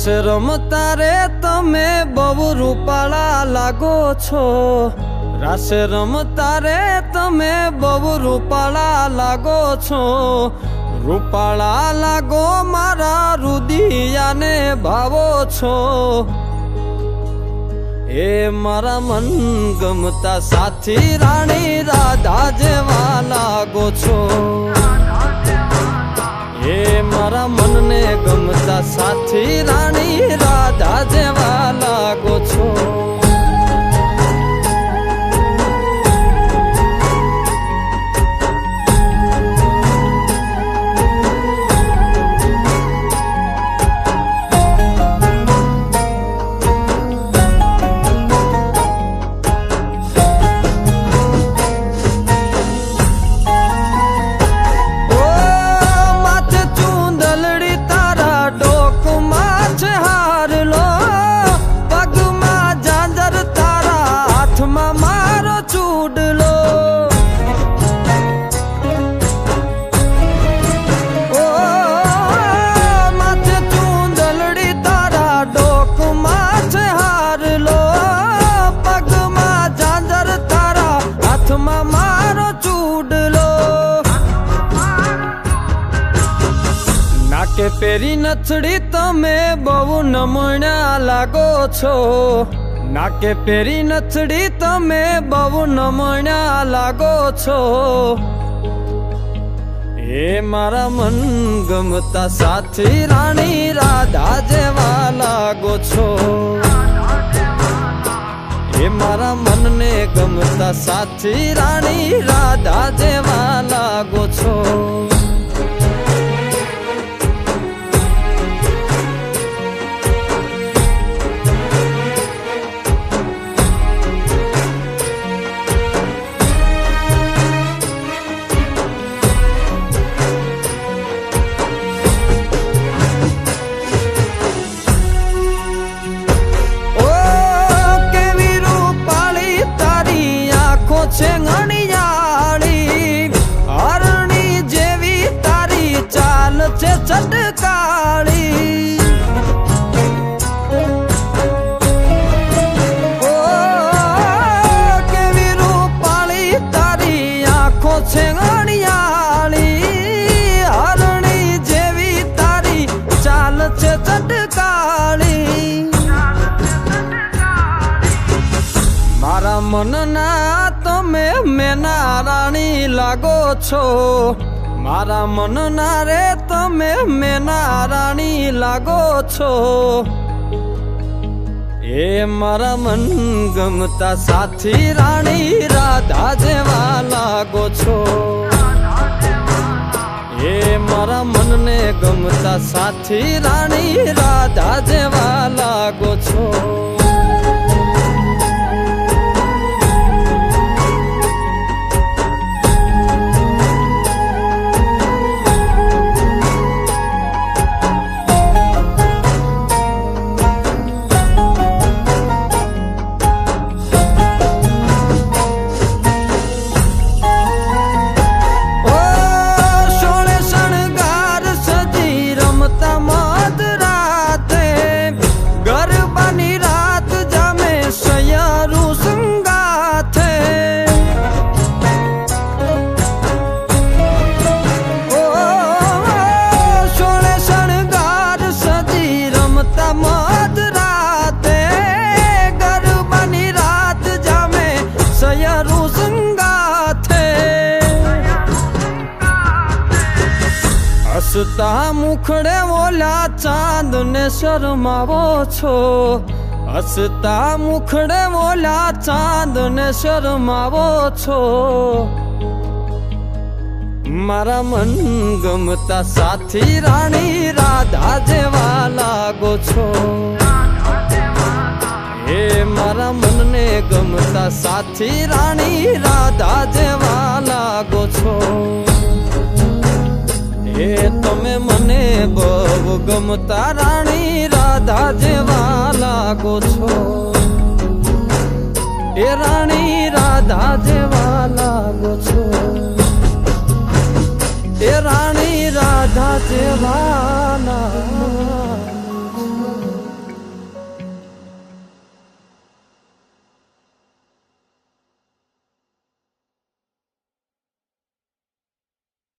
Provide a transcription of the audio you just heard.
રમતા રે તમે બહુ રૂપાળા લાગો છો। રાસ રમતા રે તમે બહુ રૂપાળા લાગો છો। રૂપાળા લાગો મારા રુદિયાને ભાવો છો। એ મારા મન ગમતા સાથી રાણી રાધા જેવા લાગો છો। એ મારા મનને ગમતા સાથી રાણી રાધા જેવા લાગો છો। કે પેરી નથડી તમે બહુ નમણા લાગો છો। નાકે પેરી નથડી તમે બહુ નમણા લાગો છો। એ મારા મન ગમતા સાથી રાણી રાધા જેવા લાગો છો। એ મારા મનને ગમતા સાથી રાણી રાધા જેવા લાગો છો। છે ઘણિયાળી હરણી જેવી તારી ચાલ છે ચટકાળી। ઓ કેવી રૂપાળી તારી આંખો છે ઘણિયાળી હરણી જેવી તારી ચાલ છે ચટકાળી। મારા મનના તમે મેના રાણી લાગો છો। મારા મનના રે તમે મેના રાણી લાગો છો। એ મારા મન ગમતા સાથી રાણી રાધા જેવા લાગો છો। એ મારા મનને ગમતા સાથી રાણી રાધા જેવા લાગો છો। હસતા મુખડે ઓલા ચાંદ ને શરમાવો છો। હસતા મુખડે ઓલા ચાંદ ને શરમાવો છો। મારા મન ગમતા સાથી રાણી રાધા જેવા લાગો છો। એ મારા મનને ગમતા સાથી રાણી રાધા જેવા લાગો છો। એ તમે મને બહુ ગમતા રાણી રાધા જેવા લાગો છો। એ રાણી રાધા જેવા લાગો છો। એ રાણી રાધા જેવા લાગો